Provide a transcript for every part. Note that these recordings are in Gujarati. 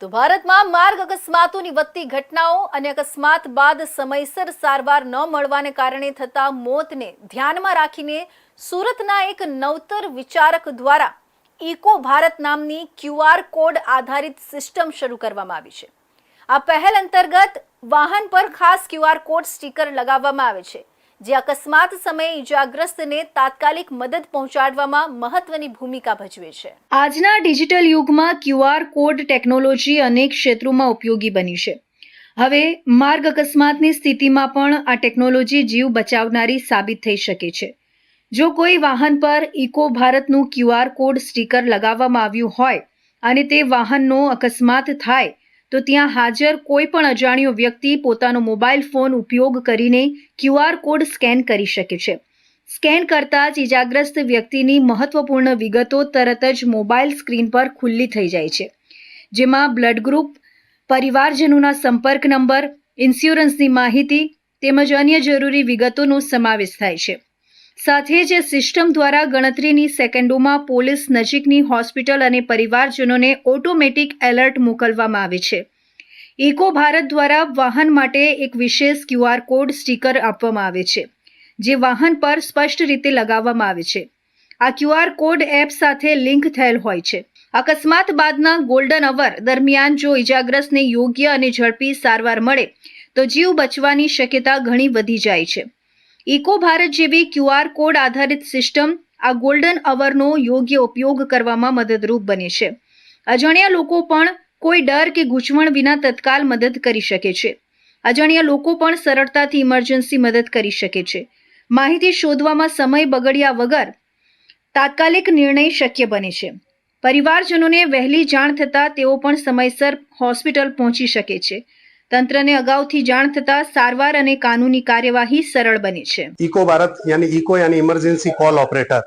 તો ભારતમાં માર્ગ અકસ્માતોની વધતી ઘટનાઓ અને અકસ્માત બાદ સમયસર સારવાર ન મળવાને કારણે થતા મોતને ધ્યાનમાં રાખીને સુરતના એક નવતર વિચારક દ્વારા ઇકો ભારત નામની QR કોડ આધારિત સિસ્ટમ શરૂ કરવામાં આવી છે। આ પહેલ અંતર્ગત વાહન પર ખાસ QR કોડ સ્ટીકર લગાવવામાં આવે છે, જે અકસ્માત સમયે ઇજાગ્રસ્તને તાત્કાલિક મદદ પહોંચાડવામાં મહત્વની ભૂમિકા ભજવે છે। આજના ડિજિટલ યુગમાં QR કોડ ટેકનોલોજી અનેક ક્ષેત્રોમાં ઉપયોગી બની છે। હવે માર્ગ અકસ્માતની સ્થિતિમાં પણ આ ટેકનોલોજી જીવ બચાવનારી સાબિત થઈ શકે છે। જો કોઈ વાહન પર ઇકો ભારતનું QR કોડ સ્ટીકર લગાવવામાં આવ્યું હોય અને તે વાહનનો અકસ્માત થાય તો ત્યાં હાજર કોઈ પણ અજાણ્યો વ્યક્તિ પોતાનો મોબાઈલ ફોન ઉપયોગ કરીને QR કોડ સ્કેન કરી શકે છે। સ્કેન કરતા જ ઇજાગ્રસ્ત વ્યક્તિની મહત્વપૂર્ણ વિગતો તરત જ મોબાઈલ સ્ક્રીન પર ખુલ્લી થઈ જાય છે, જેમાં બ્લડ ગ્રુપ, પરિવારજનોના સંપર્ક નંબર, ઇન્સ્યોરન્સની માહિતી તેમજ અન્ય જરૂરી વિગતોનો સમાવેશ થાય છે। સાથે જ સિસ્ટમ દ્વારા ગણતરીની સેકન્ડોમાં પોલીસ, નજીકની હોસ્પિટલ અને પરિવારજનોને ઓટોમેટિક એલર્ટ મોકલવામાં આવે છે। ઇકો ભારત દ્વારા વાહન માટે એક વિશેષ QR કોડ સ્ટીકર આપવામાં આવે છે, જે વાહન પર સ્પષ્ટ રીતે લગાવવામાં આવે છે। આ QR કોડ એપ સાથે લિંક થયેલ હોય છે। અકસ્માત બાદના ગોલ્ડન અવર દરમિયાન જો ઇજાગ્રસ્તને યોગ્ય અને ઝડપી સારવાર મળે તો જીવ બચવાની શક્યતા ઘણી વધી જાય છે। ઇકો ભારત જેવી QR કોડ આધારિત સિસ્ટમ આ ગોલ્ડન અવરનો યોગ્ય ઉપયોગ કરવામાં મદદરૂપ બને છે। અજાણ્યા લોકો પણ કોઈ ડર કે ગૂંચવણ વિના તત્કાલ મદદ કરી શકે છે। અજાણ્યા લોકો પણ સરળતાથી ઇમરજન્સી મદદ કરી શકે છે। માહિતી શોધવામાં સમય બગડ્યા વગર તાત્કાલિક નિર્ણય શક્ય બને છે। પરિવારજનોને વહેલી જાણ થતાં તેઓ પણ સમયસર હોસ્પિટલ પહોંચી શકે છે। તંત્રને અગાઉથી જાણ થતાં સારવાર અને કાનૂની કાર્યવાही सरल बनी है। इको भारत यानी इको यानी इमरजेंसी कॉल ऑपरेटर,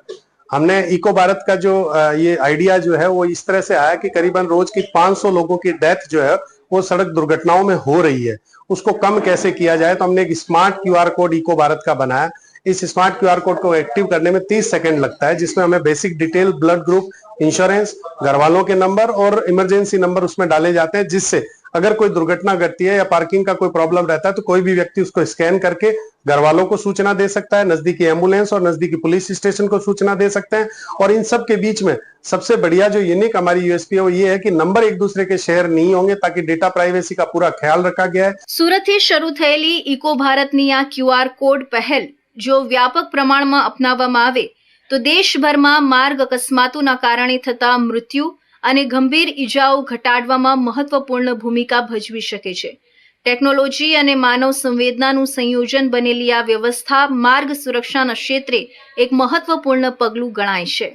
हमने इको भारत का जो ये आइडिया जो है वो इस तरह से आया कि करीबन रोज की 500 लोगों की डेथ जो है वो सड़क दुर्घटनाओं में हो रही है। उसको कम कैसे किया जाए, तो हमने एक smart QR code eco Bharat का बनाया। इस स्मार्ट QR कोड को एक्टिव करने में 30 सेकंड लगता है, जिसमें हमें basic detail, blood group, insurance, घर वालों के नंबर और इमरजेंसी नंबर उसमें डाले जाते हैं, जिससे अगर कोई दुर्घटना घटती है या पार्किंग का कोई प्रॉब्लम रहता है तो कोई भी व्यक्ति उसको स्कैन करके घर वालों को सूचना दे सकता है, नजदीकी एम्बुलेंस और नजदीकी पुलिस स्टेशन को सूचना दे सकते हैं। और इन सब के बीच में सबसे बढ़िया जो यूनिक हमारी USP है वो ये है कि नंबर एक दूसरे के शेयर नहीं होंगे, ताकि डेटा प्राइवेसी का पूरा ख्याल रखा गया है। સુરતથી શરૂ થયેલી ઇકો ભારતની આ QR કોડ પહેલ જો વ્યાપક પ્રમાણમાં અપનાવવામાં આવે તો દેશભરમાં માર્ગ અકસ્માતોના કારણે થતા મૃત્યુ અને ગંભીર ઇજાઓ ઘટાડવામાં મહત્વપૂર્ણ ભૂમિકા ભજવી શકે છે। ટેકનોલોજી અને માનવ સંવેદનાનું સંયોજન બનેલી આ વ્યવસ્થા માર્ગ સુરક્ષાના ક્ષેત્રે એક મહત્વપૂર્ણ પગલું ગણાય છે।